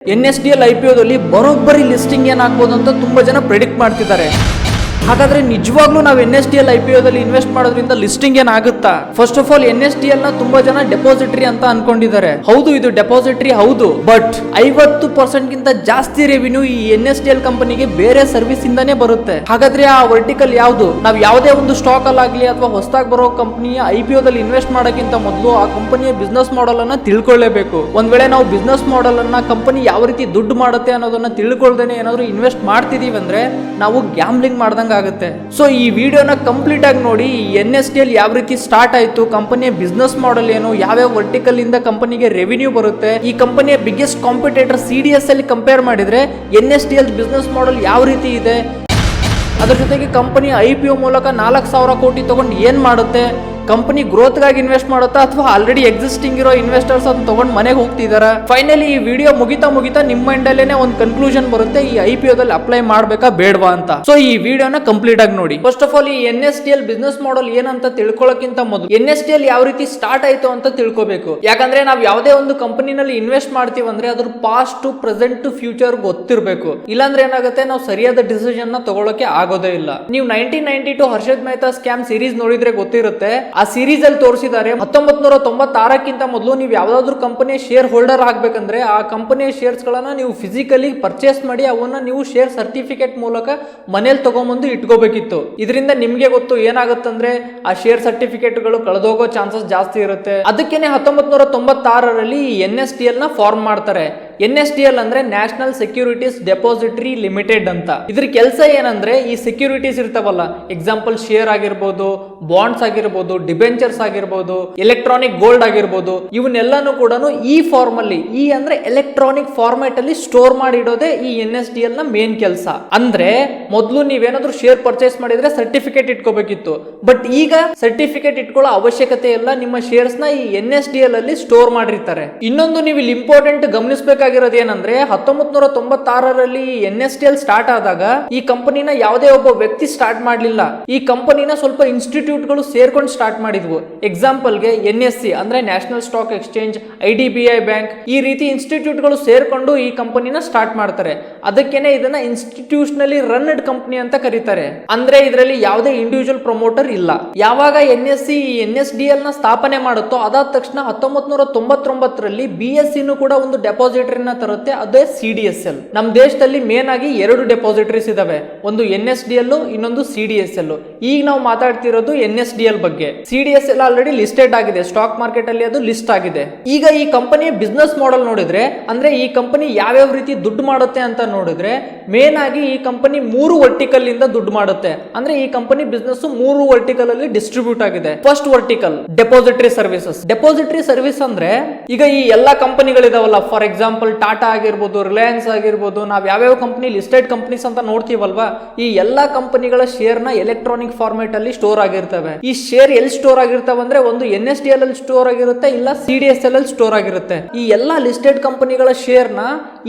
NSDL IPOದಲ್ಲಿ ಬರೋಬ್ಬರಿ listing ಏನಾಗಬಹುದು ಅಂತ ತುಂಬಾ ಜನ ಪ್ರೆಡಿಕ್ಟ್ ಮಾಡ್ತಿದ್ದಾರೆ. ಹಾಗಾದ್ರೆ ನಿಜವಾಗ್ಲೂ ನಾವು NSDL IPOದಲ್ಲಿ ಇನ್ವೆಸ್ಟ್ ಮಾಡೋದ್ರಿಂದ ಲಿಸ್ಟಿಂಗ್ ಏನಾಗುತ್ತಾ? ಫಸ್ಟ್ ಆಫ್ ಆಲ್ NSDL ನ ತುಂಬಾ ಜನ ಡೆಪಾಸಿಟರಿ ಅಂತ ಅನ್ಕೊಂಡಿದ್ದಾರೆ. ಹೌದು, ಇದು ಡೆಪಾಸಿಟರಿ ಹೌದು, ಬಟ್ 50% ಗಿಂತ ಜಾಸ್ತಿ ರೆವಿನ್ಯೂ ಈ NSDL ಕಂಪನಿಗೆ ಬೇರೆ ಸರ್ವಿಸ್ ಇಂದಾನೇ ಬರುತ್ತೆ. ಹಾಗಾದ್ರೆ ಆ ವರ್ಟಿಕಲ್ ಯಾವುದು? ನಾವು ಯಾವುದೇ ಒಂದು ಸ್ಟಾಕ್ ಅಲ್ಲಾಗ್ಲಿ ಅಥವಾ ಹೊಸದಾಗಿ ಬರೋ ಕಂಪನಿಯ IPOದಲ್ಲಿ ಇನ್ವೆಸ್ಟ್ ಮಾಡೋಕ್ಕಿಂತ ಮೊದಲು ಆ ಕಂಪನಿಯ ಬಿಸ್ನೆಸ್ ಮಾಡೆಲ್ ಅನ್ನ ತಿಳ್ಕೊಳ್ಳೇಬೇಕು. ಒಂದ್ ವೇಳೆ ನಾವು ಬಿಸ್ನೆಸ್ ಮಾಡೆಲ್ ಅನ್ನ ಕಂಪನಿ ಯಾವ ರೀತಿ ದುಡ್ಡು ಮಾಡುತ್ತೆ ಅನ್ನೋದನ್ನ ತಿಳ್ಕೊಳ್ದೇನೆ ಏನಾದ್ರು ಇನ್ವೆಸ್ಟ್ ಮಾಡ್ತಿದೀವಿ ಅಂದ್ರೆ ನಾವು ಗ್ಯಾಮ್ಲಿಂಗ್ ಮಾಡ್ದಂಗ ಆಗುತ್ತೆ. ಸೊ ಈ ವಿಡಿಯೋನ ಕಂಪ್ಲೀಟ್ ಆಗಿ ನೋಡಿ. NSDL ಯಾವ ರೀತಿ ಸ್ಟಾರ್ಟ್ ಆಯ್ತು, ಕಂಪನಿಯ ಬಿಸ್ನೆಸ್ ಮಾಡೆಲ್ ಏನು, ಯಾವ್ಯಾವ ವರ್ಟಿಕಲ್ ಇಂದ ಕಂಪನಿಗೆ ರೆವಿನ್ಯೂ ಬರುತ್ತೆ, ಈ ಕಂಪನಿಯ ಬಿಗ್ಗೆಸ್ಟ್ ಕಾಂಪಿಟೇಟರ್ CDS ಅಲ್ಲಿ ಕಂಪೇರ್ ಮಾಡಿದ್ರೆ NSDL ಬಿಸ್ನೆಸ್ ಮಾಡೆಲ್ ಯಾವ ರೀತಿ ಇದೆ, ಅದರ ಜೊತೆಗೆ ಕಂಪನಿ IPO ಮೂಲಕ 4,000 ಕೋಟಿ ತಗೊಂಡು ಏನ್ ಮಾಡುತ್ತೆ, ಕಂಪನಿ ಗ್ರೋತ್ ಗಾಗಿ ಇನ್ವೆಸ್ಟ್ ಮಾಡುತ್ತಾ ಅಥವಾ ಆಲ್ರೆಡಿ ಎಕ್ಸಿಸ್ಟಿಂಗ್ ಇರೋ ಇನ್ವೆಸ್ಟರ್ಸ್ ಅದನ್ನ ತಗೊಂಡು ಮನೆಗೆ ಹೋಗ್ತಿದಾರ. ಫೈನಲಿ ಈ ವಿಡಿಯೋ ಮುಗಿತಾ ನಿಮ್ಮ ಮೈಂಡ್ ಅಲ್ಲೇನೆ ಒಂದು ಕನ್ಕ್ಲೂಷನ್ ಬರುತ್ತೆ, ಈ IPOದಲ್ಲಿ ಅಪ್ಲೈ ಮಾಡ್ಬೇಕಾ ಬೇಡವಾ ಅಂತ. ಸೊ ಈ ವಿಡಿಯೋನ ಕಂಪ್ಲೀಟ್ ಆಗಿ ನೋಡಿ. ಫಸ್ಟ್ ಆಫ್ ಆಲ್ ಈ NSDL ಬಿಸ್ನೆಸ್ ಮಾಡೆಲ್ ಏನಂತ ತಿಳ್ಕೊಳ್ಳೋಕ್ಕಿಂತ ಮೊದಲು NSDL ಯಾವ ರೀತಿ ಸ್ಟಾರ್ಟ್ ಆಯ್ತು ಅಂತ ತಿಳ್ಕೋಬೇಕು. ಯಾಕಂದ್ರೆ ನಾವು ಯಾವುದೇ ಒಂದು ಕಂಪನಿನಲ್ಲಿ ಇನ್ವೆಸ್ಟ್ ಮಾಡ್ತೀವಿ ಅಂದ್ರೆ ಅದ್ರ past to present to future ಗೊತ್ತಿರಬೇಕು. ಇಲ್ಲಾಂದ್ರೆ ಏನಾಗುತ್ತೆ, ನಾವು ಸರಿಯಾದ ಡಿಸಿಷನ್ ನ ತಗೊಳ್ಳೋಕೆ ಆಗೋದೇ ಇಲ್ಲ. ನೀವು 1992 ಹರ್ಷದ್ ಮೆಹ್ತಾ ಸ್ಕ್ಯಾಮ್ ಸೀರೀಸ್ ನೋಡಿದ್ರೆ ಗೊತ್ತಿರುತ್ತೆ. ಆ ಸೀರೀಸ್ ಅಲ್ಲಿ ತೋರಿಸಿದ್ದಾರೆ 1996ಕ್ಕಿಂತ ಮೊದಲು ನೀವು ಯಾವ್ದಾದ್ರು ಕಂಪನಿಯ ಶೇರ್ ಹೋಲ್ಡರ್ ಆಗ್ಬೇಕಂದ್ರೆ ಆ ಕಂಪನಿಯ ಶೇರ್ಸ್ ಗಳನ್ನ ನೀವು ಫಿಸಿಕಲಿ ಪರ್ಚೇಸ್ ಮಾಡಿ ಅವನ್ನ ನೀವು ಶೇರ್ ಸರ್ಟಿಫಿಕೇಟ್ ಮೂಲಕ ಮನೇಲಿ ತಗೊಂಡ್ಬಂದು ಇಟ್ಕೋಬೇಕಿತ್ತು. ಇದರಿಂದ ನಿಮ್ಗೆ ಗೊತ್ತು ಏನಾಗುತ್ತಂದ್ರೆ ಆ ಶೇರ್ ಸರ್ಟಿಫಿಕೇಟ್ ಗಳು ಕಳೆದೋಗೋ ಚಾನ್ಸಸ್ ಜಾಸ್ತಿ ಇರುತ್ತೆ. ಅದಕ್ಕೇನೆ 1996ರಲ್ಲಿ NSDL ನ ಫಾರ್ಮ್ ಮಾಡ್ತಾರೆ. NSDL ಅಂದ್ರೆ ನ್ಯಾಷನಲ್ ಸೆಕ್ಯೂರಿಟೀಸ್ ಡೆಪಾಸಿಟರಿ ಲಿಮಿಟೆಡ್ ಅಂತ. ಇದ್ರ ಕೆಲಸ ಏನಂದ್ರೆ ಈ ಸೆಕ್ಯೂರಿಟೀಸ್ ಇರ್ತಾವಲ್ಲ, ಎಕ್ಸಾಂಪಲ್ ಶೇರ್ ಆಗಿರ್ಬೋದು, ಬಾಂಡ್ಸ್ ಆಗಿರ್ಬೋದು, ಡಿಬೆಂಚರ್ಸ್ ಆಗಿರ್ಬೋದು, ಎಲೆಕ್ಟ್ರಾನಿಕ್ ಗೋಲ್ಡ್ ಆಗಿರ್ಬೋದು, ಇವನ್ನೆಲ್ಲಾನು ಕೂಡ ಈ ಫಾರ್ಮ್ ಅಲ್ಲಿ, ಈ ಅಂದ್ರೆ ಎಲೆಕ್ಟ್ರಾನಿಕ್ ಫಾರ್ಮ್ಯಾಟ್ ಅಲ್ಲಿ ಸ್ಟೋರ್ ಮಾಡಿ ಇಡೋದೇ ಈ NSDL ನ ಮೇನ್ ಕೆಲಸ. ಅಂದ್ರೆ ಮೊದಲು ನೀವೇನಾದ್ರೂ ಶೇರ್ ಪರ್ಚೇಸ್ ಮಾಡಿದ್ರೆ ಸರ್ಟಿಫಿಕೇಟ್ ಇಟ್ಕೋಬೇಕಿತ್ತು, ಬಟ್ ಈಗ ಸರ್ಟಿಫಿಕೇಟ್ ಇಟ್ಕೊಳ್ಳೋ ಅವಶ್ಯಕತೆ ಇಲ್ಲ. ನಿಮ್ಮ ಶೇರ್ಸ್ ನ ಈ NSDL ಅಲ್ಲಿ ಸ್ಟೋರ್ ಮಾಡಿರ್ತಾರೆ. ಇನ್ನೊಂದು ನೀವು ಇಲ್ಲಿ ಇಂಪಾರ್ಟೆಂಟ್ ಗಮನಿಸಬೇಕಾಗಿರೋದು ಏನಂದ್ರೆ 1996ರಲ್ಲಿ NSDL ಸ್ಟಾರ್ಟ್ ಆದಾಗ ಈ ಕಂಪನಿನ ಯಾವುದೇ ಒಬ್ಬ ವ್ಯಕ್ತಿ ಸ್ಟಾರ್ಟ್ ಮಾಡಲಿಲ್ಲ. ಈ ಕಂಪನಿನ ಸ್ವಲ್ಪ ಇನ್ಸ್ಟಿಟ್ಯೂಟ್ ಗಳು ಸೇರ್ಕೊಂಡು ಸ್ಟಾರ್ಟ್ ಮಾಡಿದ್ವು. ಎಕ್ಸಾಂಪಲ್ ಗೆ NSE ಅಂದ್ರೆ national stock exchange, IDBI bank, ಈ ರೀತಿ ಇನ್ಸ್ಟಿಟ್ಯೂಟ್ ಗಳು ಸೇರ್ಕೊಂಡು ಈ ಕಂಪನಿನ ಸ್ಟಾರ್ಟ್ ಮಾಡ್ತಾರೆ. ಅದಕ್ಕೇನೆ ಇದನ್ನ ಇನ್ಸ್ಟಿಟ್ಯೂಷನಲಿ ರನ್ಡ್ ಕಂಪನಿ ಅಂತ ಕರೀತಾರೆ. ಅಂದ್ರೆ ಇದರಲ್ಲಿ ಯಾವುದೇ ಇಂಡಿವಿಜುವಲ್ ಪ್ರಮೋಟರ್ ಇಲ್ಲ. ಯಾವಾಗ NSE NSDL ನ ಸ್ಥಾಪನೆ ಮಾಡುತ್ತೋ ಅದಾದ ತಕ್ಷಣ 1999ರಲ್ಲಿ BSE ಕೂಡ ಒಂದು ಡೆಪಾಸಿಟರಿನ ತರುತ್ತೆ, ಅದೇ CDSL. ನಮ್ಮ ದೇಶದಲ್ಲಿ ಮೇನ್ ಆಗಿ 2 ಡೆಪಾಸಿಟರೀಸ್ ಇದಾವೆ, ಒಂದು NSDL, ಇನ್ನೊಂದು CDSL. ಈಗ ನಾವು ಮಾತಾಡ್ತಿರೋದು NSDL ಬಗ್ಗೆ. CDSL ಆಲ್ರೆಡಿ ಲಿಸ್ಟೆಡ್ ಆಗಿದೆ, ಸ್ಟಾಕ್ ಮಾರ್ಕೆಟ್ ಅಲ್ಲಿ ಅದು ಲಿಸ್ಟ್ ಆಗಿದೆ. ಈಗ ಈ ಕಂಪನಿಯ ಬಿಸ್ನೆಸ್ ಮಾಡೆಲ್ ನೋಡಿದ್ರೆ, ಅಂದ್ರೆ ಈ ಕಂಪನಿ ಯಾವ್ಯಾವ ರೀತಿ ದುಡ್ಡು ಮಾಡುತ್ತೆ ಅಂತ ನೋಡಿದ್ರೆ, ಮೇನ್ ಆಗಿ ಈ ಕಂಪನಿ 3 ವರ್ಟಿಕಲ್ ಇಂದ ದುಡ್ಡು ಮಾಡುತ್ತೆ. ಅಂದ್ರೆ ಈ ಕಂಪನಿ ಬಿಸ್ನೆಸ್ 3 ವರ್ಟಿಕಲ್ ಅಲ್ಲಿ ಡಿಸ್ಟ್ರಿಬ್ಯೂಟ್ ಆಗಿದೆ. First vertical depository services. Depository service ಅಂದ್ರೆ ಈಗ ಈ ಎಲ್ಲಾ ಕಂಪನಿಗಳಿದಾವಲ್ಲ, ಫಾರ್ ಎಕ್ಸಾಂಪಲ್ ಟಾಟಾ ಆಗಿರ್ಬೋದು, ರಿಲಯನ್ಸ್ ಆಗಿರ್ಬೋದು, ನಾವ್ ಯಾವ್ಯಾವ ಕಂಪನಿ ಲಿಸ್ಟೆಡ್ ಕಂಪನೀಸ್ ಅಂತ ನೋಡ್ತೀವಲ್ವಾ, ಈ ಎಲ್ಲಾ ಕಂಪನಿಗಳ ಶೇರ್ ನ ಎಲೆಕ್ಟ್ರಾನಿಕ್ ಫಾರ್ಮೆಟ್ ಅಲ್ಲಿ ಸ್ಟೋರ್ ಆಗಿರ್ತವೆ. ಈ ಶೇರ್ ಎಲ್ಲಿ ಸ್ಟೋರ್ ಆಗಿರ್ತವೆ ಅಂದ್ರೆ ಒಂದು NSDL ಅಲ್ಲಿ ಸ್ಟೋರ್ ಆಗಿರುತ್ತೆ, ಇಲ್ಲ CDSL ಅಲ್ಲಿ ಸ್ಟೋರ್ ಆಗಿರುತ್ತೆ. ಈ ಎಲ್ಲಾ ಲಿಸ್ಟೆಡ್ ಕಂಪನಿಗಳ ಶೇರ್ ನ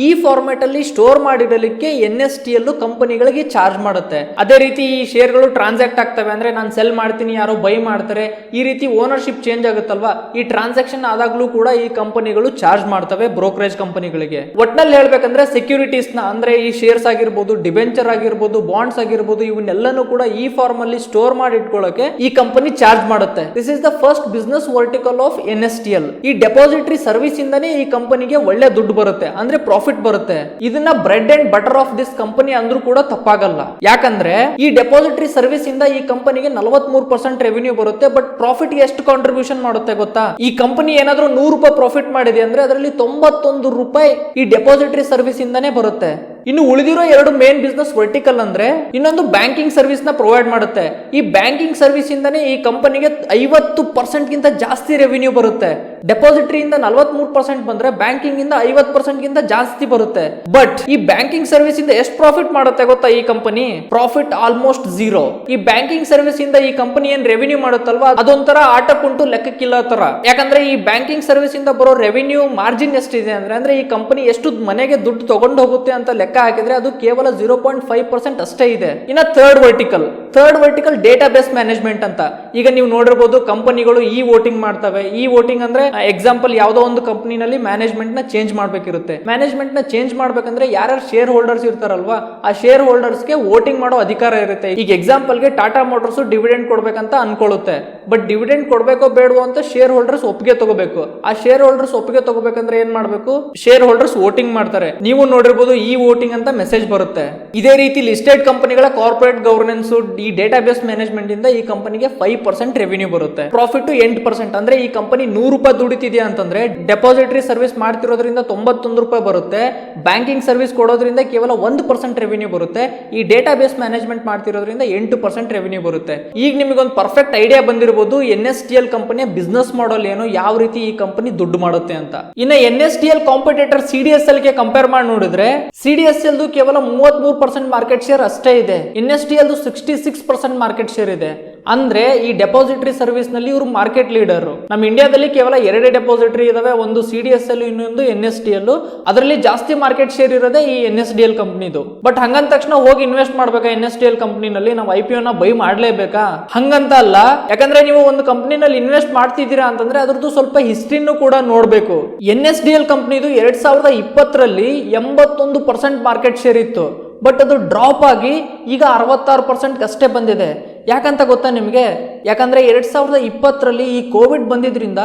ಈ ಫಾರ್ಮೆಟ್ ಅಲ್ಲಿ ಸ್ಟೋರ್ ಮಾಡಿಡಲಿಕ್ಕೆ NSDL ಕಂಪನಿಗಳಿಗೆ ಚಾರ್ಜ್ ಮಾಡುತ್ತೆ. ಅದೇ ರೀತಿ ಈ ಶೇರ್ ಗಳು ಟ್ರಾನ್ಸಾಕ್ಟ್ ಆಗ್ತವೆ ಅಂದ್ರೆ ನಾನು ಸೆಲ್ ಮಾಡ್ತೀನಿ, ಯಾರೋ ಬೈ ಮಾಡ್ತಾರೆ, ಈ ರೀತಿ ಓನರ್ಶಿಪ್ ಚೇಂಜ್ ಆಗುತ್ತಲ್ವಾ, ಈ ಟ್ರಾನ್ಸಾಕ್ಷನ್ ಆದಾಗ್ಲೂ ಕೂಡ ಈ ಕಂಪನಿಗಳು ಚಾರ್ಜ್ ಮಾಡ್ತವೆ ಬ್ರೋಕರೇಜ್ ಕಂಪನಿಗಳಿಗೆ. ಒಟ್ನಲ್ಲಿ ಹೇಳ್ಬೇಕಂದ್ರೆ ಸೆಕ್ಯೂರಿಟೀಸ್ ನ ಅಂದ್ರೆ ಈ ಶೇರ್ಸ್ ಆಗಿರ್ಬೋದು, ಡಿಬೆಂಚರ್ ಆಗಿರ್ಬೋದು, ಬಾಂಡ್ಸ್ ಆಗಿರ್ಬೋದು, ಇವನ್ನೆಲ್ಲನೂ ಕೂಡ ಈ ಫಾರ್ಮ್ ಅಲ್ಲಿ ಸ್ಟೋರ್ ಮಾಡಿ ಇಟ್ಕೊಳ್ಳೋಕೆ ಈ ಕಂಪನಿ ಚಾರ್ಜ್ ಮಾಡುತ್ತೆ. This is the first business vertical of NSDL. ಈ ಡೆಪಾಸಿಟರಿ ಸರ್ವಿಸ್ ಇಂದಾನೆ ಈ ಕಂಪನಿಗೆ ಒಳ್ಳೆ ದುಡ್ಡು ಬರುತ್ತೆ, ಅಂದ್ರೆ ಪ್ರಾಫಿಟ್ ಬರುತ್ತೆ. ಇದನ್ನ bread and butter of this company ಅಂದ್ರೂ ಕೂಡ ತಪ್ಪಾಗಲ್ಲ. ಯಾಕಂದ್ರೆ ಈ ಡೆಪಾಸಿಟರಿ ಸರ್ವಿಸ್ ಇಂದ ಈ ಕಂಪನಿಗೆ 43% ರೆವಿನ್ಯೂ ಬರುತ್ತೆ, ಬಟ್ ಪ್ರಾಫಿಟ್ ಎಷ್ಟು ಕಾಂಟ್ರಿಬ್ಯೂಷನ್ ಮಾಡುತ್ತೆ ಗೊತ್ತಾ? ಈ ಕಂಪನಿ ಏನಾದ್ರೂ 100 ರೂಪಾಯಿ ಪ್ರಾಫಿಟ್ ಮಾಡಿದೆ ಅಂದ್ರೆ ಅದರಲ್ಲಿ 91 ರೂಪಾಯಿ ಈ ಡೆಪಾಸಿಟರಿ ಸರ್ವಿಸ್ ಇಂದಾನೆ ಬರುತ್ತೆ. ಇನ್ನು ಉಳಿದಿರೋ 2 ಮೇನ್ ಬಿಸ್ನೆಸ್ ವರ್ಟಿಕಲ್ ಅಂದ್ರೆ ಇನ್ನೊಂದು ಬ್ಯಾಂಕಿಂಗ್ ಸರ್ವಿಸ್ ನ ಪ್ರೊವೈಡ್ ಮಾಡುತ್ತೆ. ಈ ಬ್ಯಾಂಕಿಂಗ್ ಸರ್ವಿಸ್ ಇಂದಾನೆ ಈ ಕಂಪನಿಗೆ 50% ಗಿಂತ ಜಾಸ್ತಿ ರೆವಿನ್ಯೂ ಬರುತ್ತೆ. ಡೆಪಾಸಿಟರಿ ಇಂದ 43% ಬಂದ್ರೆ ಬ್ಯಾಂಕಿಂಗ್ ಇಂದ 50% ಗಿಂತ ಜಾಸ್ತಿ ಬರುತ್ತೆ. ಬಟ್ ಈ ಬ್ಯಾಂಕಿಂಗ್ ಸರ್ವಿಸ್ ಇಂದ ಎಷ್ಟು ಪ್ರಾಫಿಟ್ ಮಾಡುತ್ತೆ ಗೊತ್ತಾ ಈ ಕಂಪನಿ? Profit almost 0. ಈ ಬ್ಯಾಂಕಿಂಗ್ ಸರ್ವಿಸ್ ಇಂದ ಈ ಕಂಪನಿ ಏನ್ ರೆವಿನ್ಯೂ ಮಾಡುತ್ತಲ್ವಾ, ಅದೊಂಥರ ಆಟಕ್ಕುಂಟು ಲೆಕ್ಕಕ್ಕಿಲ್ಲ ತರ. ಯಾಕಂದ್ರೆ ಈ ಬ್ಯಾಂಕಿಂಗ್ ಸರ್ವಿಸ್ ಇಂದ ಬರೋ ರೆವಿನ್ಯೂ ಮಾರ್ಜಿನ್ ಎಷ್ಟಿದೆ ಅಂದ್ರೆ ಈ ಕಂಪನಿ ಎಷ್ಟು ಮನೆಗೆ ದುಡ್ಡು ತಗೊಂಡು ಹೋಗುತ್ತೆ ಅಂತ ಲೆಕ್ಕ ಹಾಕಿದ್ರೆ ಅದು ಕೇವಲ 0.5% ಅಷ್ಟೇ ಇದೆ. ಇನ್ನ third vertical third vertical database management ಅಂತ. ಈಗ ನೀವು ನೋಡಿರ್ಬೋದು ಕಂಪನಿಗಳು ವೋಟಿಂಗ್ ಮಾಡ್ತವೆ. ವೋಟಿಂಗ್ ಅಂದ್ರೆ ಎಕ್ಸಾಂಪಲ್ ಯಾವ್ದೋ ಒಂದು ಕಂಪನಿನಲ್ಲಿ ಮ್ಯಾನೇಜ್ಮೆಂಟ್ ನ ಚೇಂಜ್ ಮಾಡ್ಬೇಕಿರುತ್ತೆ. ಮ್ಯಾನೇಜ್ಮೆಂಟ್ ನ ಚೇಂಜ್ ಮಾಡ್ಬೇಕಂದ್ರೆ ಯಾರ್ಯಾರು ಶೇರ್ ಹೋಲ್ಡರ್ಸ್ ಇರ್ತಾರಲ್ವಾ, ಆ ಶೇರ್ ಹೋಲ್ಡರ್ಸ್ ಗೆ ವೋಟಿಂಗ್ ಮಾಡೋ ಅಧಿಕಾರ ಇರುತ್ತೆ. ಈಗ ಎಕ್ಸಾಂಪಲ್ ಗೆ ಟಾಟಾ ಮೋಟರ್ಸ್ ಡಿವಿಡೆಂಡ್ ಕೊಡ್ಬೇಕಂತ ಅನ್ಕೊಳ್ಳುತ್ತೆ. ಬಟ್ ಡಿವಿಡೆಂಡ್ ಕೊಡ್ಬೇಕೋ ಬೇಡವೋ ಅಂತ ಶೇರ್ ಹೋಲ್ಡರ್ಸ್ ಒಪ್ಪಿಗೆ ತಗೋಬೇಕು. ಆ ಶೇರ್ ಹೋಲ್ಡರ್ಸ್ ಒಪ್ಪಿಗೆ ತಗೋಬೇಕಂದ್ರೆ ಏನ್ ಮಾಡ್ಬೇಕು, ಶೇರ್ ಹೋಲ್ಡರ್ಸ್ ವೋಟಿಂಗ್ ಮಾಡ್ತಾರೆ. ನೀವು ನೋಡಿರ್ಬೋದು ವೋಟಿಂಗ್ ಅಂತ ಮೆಸೇಜ್ ಬರುತ್ತೆ. ಇದೇ ರೀತಿ ಲಿಸ್ಟೆಡ್ ಕಂಪನಿಗಳ ಕಾರ್ಪೊರೇಟ್ ಗವರ್ನೆನ್ಸ್ ಈ ಡೇಟಾಬೇಸ್ ಮ್ಯಾನೇಜ್ಮೆಂಟ್ ಇಂದ ಈ ಕಂಪನಿಗೆ 5% ರೆವಿನ್ಯೂ ಬರುತ್ತೆ. ಪ್ರಾಫಿಟ್ 8%. ಅಂದ್ರೆ ಈ ಕಂಪನಿ 100 ರೂಪಾಯಿ ದುಡಿತಿದ್ಯಾ ಅಂತಂದ್ರೆ ಡೆಪಾಸಿಟರಿ ಸರ್ವಿಸ್ ಮಾಡ್ತಿರೋದ್ರಿಂದ 91 ರೂಪಾಯಿ ಬರುತ್ತೆ. ಬ್ಯಾಂಕಿಂಗ್ ಸರ್ವಿಸ್ ಕೊಡೋದ್ರಿಂದ ಕೇವಲ 1% ರೆವಿನ್ಯೂ ಬರುತ್ತೆ. ಈ ಡೇಟಾಬೇಸ್ ಮ್ಯಾನೇಜ್ಮೆಂಟ್ ಮಾಡ್ತಿರೋದ್ರಿಂದ 8% ರೆವಿನ್ಯೂ ಬರುತ್ತೆ. ಈಗ ನಿಮಗೊಂದು ಪರ್ಫೆಕ್ಟ್ ಐಡಿಯಾ ಬಂದಿರಬಹುದು NSDL ಕಂಪನಿಯ ಬಿಸ್ನೆಸ್ ಮಾಡೆಲ್ ಏನು, ಯಾವ ರೀತಿ ಈ ಕಂಪನಿ ದುಡ್ಡು ಮಾಡುತ್ತೆ ಅಂತ. ಇನ್ನು NSDL ಕಾಂಪಿಟೇಟರ್ CDSL ಗೆ ಕಂಪೇರ್ ಮಾಡಿ ನೋಡಿದ್ರೆ CDSL ಕೇವಲ 33% ಮಾರ್ಕೆಟ್ ಶೇರ್ ಅಷ್ಟೇ ಇದೆ. NSDL 66% ಮಾರ್ಕೆಟ್ ಶೇರ್ ಇದೆ. ಅಂದ್ರೆ ಈ ಡೆಪಾಸಿಟರಿ ಸರ್ವಿಸ್ ನಲ್ಲಿ ಇವರು ಮಾರ್ಕೆಟ್ ಲೀಡರ್. ನಮ್ಮ ಇಂಡಿಯಾದಲ್ಲಿ ಕೇವಲ 2 ಡೆಪಾಸಿಟರಿ ಇದಾವೆ, ಒಂದು CDSL ಇನ್ನೊಂದು NSDL. ಅದರಲ್ಲಿ ಜಾಸ್ತಿ ಮಾರ್ಕೆಟ್ ಶೇರ್ ಇರೋದೇ ಈ NSDL ಕಂಪನಿದು. ಬಟ್ ಹಂಗಂದ ತಕ್ಷಣ ಹೋಗಿ ಇನ್ವೆಸ್ಟ್ ಮಾಡ್ಬೇಕಾ NSDL ಕಂಪನಿನಲ್ಲಿ, ನಾವು IPO ನ ಬೈ ಮಾಡ್ಲೇಬೇಕಾ? ಹಂಗಂತ ಅಲ್ಲ. ಯಾಕಂದ್ರೆ ನೀವು ಒಂದು ಕಂಪನಿನಲ್ಲಿ ಇನ್ವೆಸ್ಟ್ ಮಾಡ್ತಿದ್ದೀರಾ ಅಂತಂದ್ರೆ ಅದ್ರದ್ದು ಸ್ವಲ್ಪ ಹಿಸ್ಟ್ರಿನೂ ಕೂಡ ನೋಡ್ಬೇಕು. NSDL ಕಂಪನಿದು 2020ರಲ್ಲಿ 81% ಮಾರ್ಕೆಟ್ ಶೇರ್ ಇತ್ತು. ಬಟ್ ಅದು ಡ್ರಾಪ್ ಆಗಿ ಈಗ 66% ಅಷ್ಟೇ ಬಂದಿದೆ. ಯಾಕಂತ ಗೊತ್ತಾ ನಿಮಗೆ? ಯಾಕಂದ್ರೆ 2020ರಲ್ಲಿ ಈ ಕೋವಿಡ್ ಬಂದಿದ್ರಿಂದ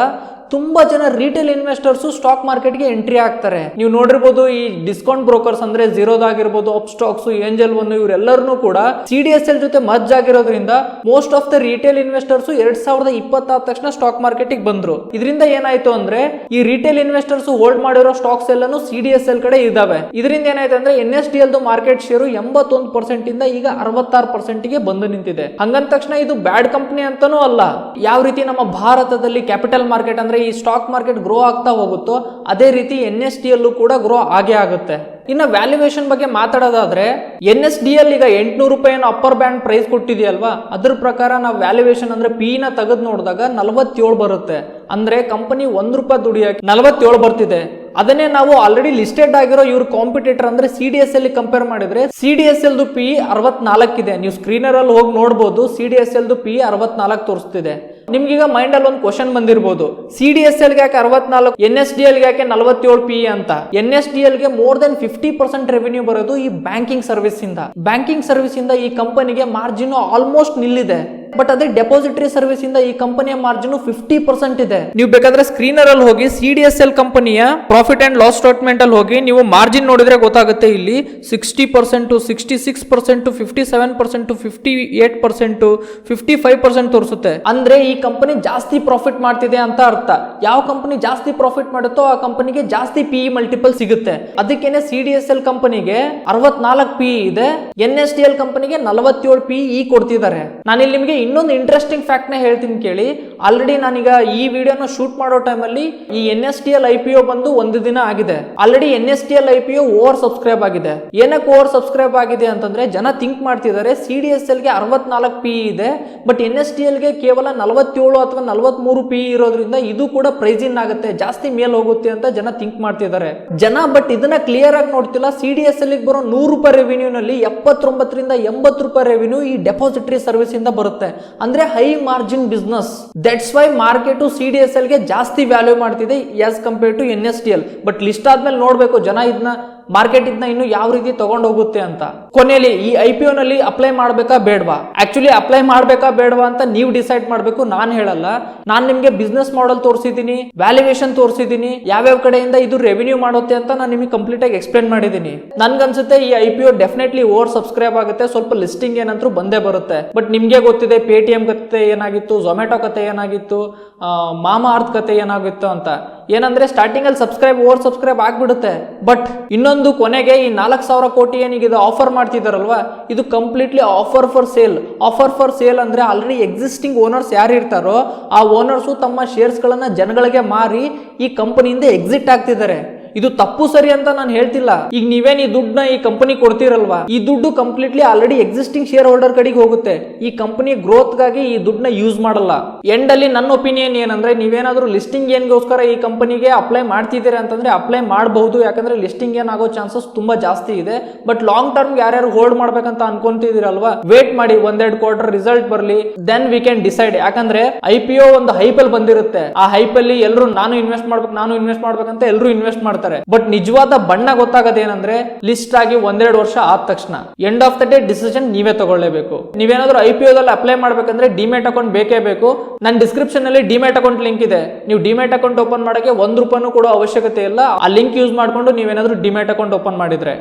ತುಂಬಾ ಜನ ರಿಟೇಲ್ ಇನ್ವೆಸ್ಟರ್ಸ್ ಸ್ಟಾಕ್ ಮಾರ್ಕೆಟ್ಗೆ ಎಂಟ್ರಿ ಆಗ್ತಾರೆ. ನೀವು ನೋಡಿರ್ಬೋದು ಈ ಡಿಸ್ಕೌಂಟ್ ಬ್ರೋಕರ್ಸ್ ಅಂದ್ರೆ ಝೀರೋದಾಗಿರ್ಬೋದು, ಅಪ್ ಸ್ಟಾಕ್ಸ್, ಏಂಜಲ್ ಒನ್, ಇವರೆಲ್ಲರೂ ಕೂಡ CDSL ಜೊತೆ ಮರ್ಜ್ ಆಗಿರೋದ್ರಿಂದ most of the retail investors 2020 ಆದ ತಕ್ಷಣ ಸ್ಟಾಕ್ ಮಾರ್ಕೆಟ್ಗೆ ಬಂದ್ರು. ಇದರಿಂದ ಏನಾಯ್ತು ಅಂದ್ರೆ ಈ ರಿಟೇಲ್ ಇನ್ವೆಸ್ಟರ್ಸ್ ಹೋಲ್ಡ್ ಮಾಡಿರೋ ಸ್ಟಾಕ್ಸ್ ಎಲ್ಲಾನು CDSL ಕಡೆ ಇದಾವೆ. ಇದರಿಂದ ಏನಾಯ್ತು ಅಂದ್ರೆ NSDL ಮಾರ್ಕೆಟ್ ಶೇರು 81% ಇಂದ ಈಗ 66% ಗೆ ಬಂದು ನಿಂತಿದೆ. ಹಂಗಂದ ತಕ್ಷಣ ಇದು ಬ್ಯಾಡ್ ಕಂಪನಿ ಅಂತಾನೂ ಅಲ್ಲ. ಯಾವ ರೀತಿ ನಮ್ಮ ಭಾರತದಲ್ಲಿ ಕ್ಯಾಪಿಟಲ್ ಮಾರ್ಕೆಟ್ ಅಂದ್ರೆ ಈ ಸ್ಟಾಕ್ ಮಾರ್ಕೆಟ್ ಗ್ರೋ ಆಗ್ತಾ ಹೋಗುತ್ತೋ ಅದೇ ರೀತಿ NSDL ಕೂಡ ಗ್ರೋ ಆಗೇ ಆಗುತ್ತೆ. ಇನ್ನು ವ್ಯಾಲ್ಯೂಯೇಷನ್ ಬಗ್ಗೆ ಮಾತಾಡೋದಾದ್ರೆ NSDL ಈಗ 800 ರೂಪಾಯಿ ಅಪ್ಪರ್ ಬ್ಯಾಂಡ್ ಪ್ರೈಸ್ ಕೊಟ್ಟಿದೆಯಲ್ವಾ, ಅದ್ರ ಪ್ರಕಾರ ನಾವು ವ್ಯಾಲ್ಯೂಯೇಷನ್ ಅಂದ್ರೆ P ನ ತೆಗೆದು ನೋಡಿದಾಗ 47 ಬರುತ್ತೆ. ಅಂದ್ರೆ ಕಂಪನಿ 1 ರೂಪಾಯಿ ದುಡಿಯಕ್ಕೆ 47 ಬರ್ತಿದೆ. ಅದನ್ನೇ ನಾವು ಆಲ್ರೆಡಿ ಲಿಸ್ಟೆಡ್ ಆಗಿರೋ ಇವ್ರ ಕಾಂಪಿಟೇಟರ್ ಅಂದ್ರೆ CDSL ಕಂಪೇರ್ ಮಾಡಿದ್ರೆ CDSL P 64 ಇದೆ. ನೀವು ಸ್ಕ್ರೀನರ್ ಅಲ್ಲಿ ಹೋಗಿ ನೋಡಬಹುದು. CDSL P 64 ತೋರಿಸ್ತಿದೆ. ನಿಮ್ಗೀಗ ಮೈಂಡ್ ಅಲ್ಲಿ ಒಂದು ಕ್ವಶನ್ ಬಂದಿರಬಹುದು, CDSL ಗೆ ಯಾಕೆ 64, NSDL ಗೆ ಯಾಕೆ 47 P ಅಂತ? NSDL ಗೆ ಮೋರ್ ದೆನ್ 50% ರೆವಿನ್ಯೂ ಬರೋದು ಈ ಬ್ಯಾಂಕಿಂಗ್ ಸರ್ವಿಸ್ ಇಂದ. ಬ್ಯಾಂಕಿಂಗ್ ಸರ್ವಿಸ್ ಇಂದ ಈ ಕಂಪನಿಗೆ ಮಾರ್ಜಿನ್ ಆಲ್ಮೋಸ್ಟ್ ನಿಲ್ಲಿದೆ. ಬಟ್ ಅದೇ ಡೆಪಾಸಿಟರಿ ಸರ್ವಿಸ್ ಇಂದ ಈ ಕಂಪನಿಯ ಮಾರ್ಜಿನ್ 50% ಇದೆ. ನೀವು ಬೇಕಾದ್ರೆ ಸ್ಕ್ರೀನರ್ ಅಲ್ಲಿ ಹೋಗಿ CDSL ಕಂಪನಿಯ ಪ್ರಾಫಿಟ್ ಅಂಡ್ ಲಾಸ್ ಸ್ಟೇಟ್ಮೆಂಟ್ ಅಲ್ಲಿ ಹೋಗಿ ನೀವು ಮಾರ್ಜಿನ್ ನೋಡಿದ್ರೆ ಗೊತ್ತಾಗುತ್ತೆ. ಇಲ್ಲಿ 60%, 66%, 57%, 58%, 55% ತೋರಿಸುತ್ತೆ. ಅಂದ್ರೆ ಈ ಕಂಪನಿ ಜಾಸ್ತಿ ಪ್ರಾಫಿಟ್ ಮಾಡ್ತಿದೆ ಅಂತ ಅರ್ಥ. ಯಾವ ಕಂಪನಿ ಜಾಸ್ತಿ ಪ್ರಾಫಿಟ್ ಮಾಡುತ್ತೋ ಆ ಕಂಪನಿಗೆ ಜಾಸ್ತಿ PE ಮಲ್ಟಿಪಲ್ ಸಿಗುತ್ತೆ. ಅದಕ್ಕೇನೆ CDSL ಕಂಪನಿಗೆ 64 PE ಇದೆ, NSDL ಕಂಪನಿಗೆ 47 PE ಕೊಡ್ತಿದ್ದಾರೆ. ನಾನಿಲ್ಲಿ ನಿಮಗೆ ಇನ್ನೊಂದು ಇಂಟ್ರೆಸ್ಟಿಂಗ್ ಫ್ಯಾಕ್ಟ್ ನ ಹೇಳ್ತೀನಿ ಕೇಳಿ. ಆಲ್ರೆಡಿ ನಾನೀಗ ಈ ವಿಡಿಯೋನ ಶೂಟ್ ಮಾಡೋ ಟೈಮಲ್ಲಿ ಈ NSDL IPO ಬಂದು 1 ದಿನ ಆಗಿದೆ. Already NSDL IPO over subscribe ಆಗಿದೆ. ಏನಕ್ಕೆ ಓವರ್ ಸಬ್ಸ್ಕ್ರೈಬ್ ಆಗಿದೆ ಅಂತಂದ್ರೆ ಜನ ಥಿಂಕ್ ಮಾಡ್ತಿದ್ದಾರೆ CDSL ಗೆ 64 PE ಇದೆ, ಬಟ್ NSDL ಗೆ ಕೇವಲ 47 ಅಥವಾ 43 PE ಇರೋದ್ರಿಂದ ಇದು ಕೂಡ ಪ್ರೈಸ್ ಇನ್ ಆಗುತ್ತೆ, ಜಾಸ್ತಿ ಮೇಲ್ ಹೋಗುತ್ತೆ ಅಂತ ಜನ ಥಿಂಕ್ ಮಾಡ್ತಿದ್ದಾರೆ. ಬಟ್ ಇದನ್ನ ಕ್ಲಿಯರ್ ಆಗಿ ನೋಡ್ತಿಲ್ಲ. CDSL ಗೆ ಬರೋ 100 ರೂಪಾಯಿ ರೆವಿನ್ಯೂ ನಲ್ಲಿ 79 ರಿಂದ 80 ರೂಪಾಯಿ ರೆವಿನ್ಯೂ ಈ ಡೆಪಾಸಿಟರಿ ಸರ್ವಿಸ್ ಇಂದ ಬರುತ್ತೆ. ಅಂದ್ರೆ high margin business. That's why market CDSL ಗೆ ಜಾಸ್ತಿ ವ್ಯಾಲ್ಯೂ ಮಾಡ್ತಿದೆ as compare to NSDL. But list ಆದ್ಮೇಲೆ ನೋಡ್ಬೇಕು ಜನ ಇದನ್ನ ಮಾರ್ಕೆಟ್ ಇದನ್ನ ಇನ್ನು ಯಾವ ರೀತಿ ತಗೊಂಡು ಹೋಗುತ್ತೆ ಅಂತ. ಕೊನೆಯಲ್ಲಿ ಈ IPO ನಲ್ಲಿ ಅಪ್ಲೈ ಮಾಡ್ಬೇಕಾ ಬೇಡವಾ? ಆಕ್ಚುಲಿ ಅಪ್ಲೈ ಮಾಡ್ಬೇಕಾ ಬೇಡವಾ ಅಂತ ನೀವು ಡಿಸೈಡ್ ಮಾಡ್ಬೇಕು, ನಾನು ಹೇಳಲ್ಲ. ನಾನು ನಿಮ್ಗೆ ಬಿಸ್ನೆಸ್ ಮಾಡೆಲ್ ತೋರಿಸಿದೀನಿ, ವ್ಯಾಲ್ಯೂಯೇಷನ್ ತೋರಿಸಿದೀನಿ, ಯಾವ್ಯಾವ ಕಡೆಯಿಂದ ಇದು ರೆವಿನ್ಯೂ ಮಾಡುತ್ತೆ ಅಂತ ನಾನು ನಿಮಗೆ ಕಂಪ್ಲೀಟ್ ಆಗಿ ಎಕ್ಸ್ಪ್ಲೇನ್ ಮಾಡಿದೀನಿ. ನನ್ಗನ್ಸುತ್ತೆ ಈ IPO ಡೆಫಿನೆಟ್ಲಿ ಓವರ್ ಸಬ್ಸ್ಕ್ರೈಬ್ ಆಗುತ್ತೆ, ಸ್ವಲ್ಪ ಲಿಸ್ಟಿಂಗ್ ಏನಂತೂ ಬಂದೇ ಬರುತ್ತೆ. ಬಟ್ ನಿಮ್ಗೆ ಗೊತ್ತಿದೆ Paytm ಕತೆ ಏನಾಗಿತ್ತು, ಝೊಮ್ಯಾಟೊ ಕತೆ ಏನಾಗಿತ್ತು, ಮಾಮಾ ಅರ್ತ್ ಕತೆ ಏನಾಗಿತ್ತು ಅಂತ. ಏನಂದ್ರೆ ಸ್ಟಾರ್ಟಿಂಗ್ ಅಲ್ಲಿ ಓವರ್ ಸಬ್ಸ್ಕ್ರೈಬ್ ಆಗ್ಬಿಡುತ್ತೆ. ಬಟ್ ಇನ್ನೊಂದು ಕೊನೆಗೆ ಈ 4,000 ಕೋಟಿ ಏನಿಗೆ ಆಫರ್ ಮಾಡ್ತಿದಾರಲ್ವಾ, ಇದು completely offer for sale. Offer for sale ಅಂದ್ರೆ ಆಲ್ರೆಡಿ ಎಕ್ಸಿಸ್ಟಿಂಗ್ ಓನರ್ಸ್ ಯಾರು ಇರ್ತಾರೋ ಆ ಓನರ್ಸು ತಮ್ಮ ಶೇರ್ಸ್ ಗಳನ್ನ ಜನಗಳಿಗೆ ಮಾರಿ ಈ ಕಂಪನಿಯಿಂದ ಎಕ್ಸಿಟ್ ಆಗ್ತಿದ್ದಾರೆ. ಇದು ತಪ್ಪು ಸರಿ ಅಂತ ನಾನು ಹೇಳ್ತಿಲ್ಲ. ಈಗ ನೀವೇನ್ ಈ ದುಡ್ಡನ್ನ ಈ ಕಂಪನಿ ಕೊಡ್ತಿರಲ್ವಾ, ಈ ದುಡ್ಡು completely already existing share holder ಕಡೆಗೆ ಹೋಗುತ್ತೆ. ಈ ಕಂಪನಿ ಗ್ರೋತ್ ಗಾಗಿ ಈ ದುಡ್ಡನ್ನ ಯೂಸ್ ಮಾಡಲ್ಲ. ಎಂಡ್ ಅಲ್ಲಿ ನನ್ನ ಒಪಿನಿಯನ್ ಏನಂದ್ರೆ, ನೀವೇನಾದ್ರೂ ಲಿಸ್ಟಿಂಗ್ ಏನ್ಗೋಸ್ಕರ ಈ ಕಂಪನಿಗೆ ಅಪ್ಲೈ ಮಾಡ್ತಿದ್ದೀರಾ ಅಂತಂದ್ರೆ ಅಪ್ಲೈ ಮಾಡಬಹುದು. ಯಾಕಂದ್ರೆ ಲಿಸ್ಟಿಂಗ್ ಏನಾಗೋ ಚಾನ್ಸಸ್ ತುಂಬಾ ಜಾಸ್ತಿ ಇದೆ. ಬಟ್ ಲಾಂಗ್ ಟರ್ಮ್ ಯಾರ್ಯಾರು ಹೋಲ್ಡ್ ಮಾಡ್ಬೇಕಂತ ಅನ್ಕೊಂತಿದಿರಲ್ವಾ, ವೇಟ್ ಮಾಡಿ, ಒಂದೆರಡು ಕ್ವಾರ್ಟರ್ ರಿಸಲ್ಟ್ ಬರ್ಲಿ, ದೆನ್ ವಿ ಕ್ಯಾನ್ ಡಿಸೈಡ್. ಯಾಕಂದ್ರೆ IPO ಒಂದು ಹೈಪ್ ಅಲ್ಲಿ ಬಂದಿರುತ್ತೆ. ಆ ಹೈಪ್ ಅಲ್ಲಿ ಎಲ್ಲರೂ ನಾನು ಇನ್ವೆಸ್ಟ್ ಮಾಡ್ಬೇಕಂತ ಎಲ್ಲರೂ ಇನ್ವೆಸ್ಟ್ ಮಾಡ್ತಾರೆ. ಬಟ್ ನಿಜವಾದ ಬಣ್ಣ ಗೊತ್ತಾಗೋದೇನಂದ್ರೆ, ಲಿಸ್ಟ್ ಆಗಿ ಒಂದೆರಡು ವರ್ಷ ಆದ ತಕ್ಷಣ end of the day decision ನೀವೇ ತಗೊಳ್ಳೇಬೇಕು. ನೀವೇನಾದ್ರೂ IPO ದಲ್ಲಿ ಅಪ್ಲೈ ಮಾಡ್ಬೇಕಂದ್ರೆ ಡಿಮ್ಯಾಟ್ ಅಕೌಂಟ್ ಬೇಕೇ ಬೇಕು. ನನ್ನ ಡಿಸ್ಕ್ರಿಪ್ಷನ್ ಅಲ್ಲಿ ಡಿಮ್ಯಾಟ್ ಅಕೌಂಟ್ ಲಿಂಕ್ ಇದೆ. ನೀವು ಡಿಮ್ಯಾಟ್ ಅಕೌಂಟ್ ಓಪನ್ ಮಾಡಕ್ಕೆ ₹1 ಕೂಡ ಅವಶ್ಯಕತೆ ಇಲ್ಲ. ಆ ಲಿಂಕ್ ಯೂಸ್ ಮಾಡ್ಕೊಂಡು ನೀವೇನಾದ್ರೂ ಡಿಮ್ಯಾಟ್ ಅಕೌಂಟ್ ಓಪನ್ ಮಾಡಿದ್ರೆ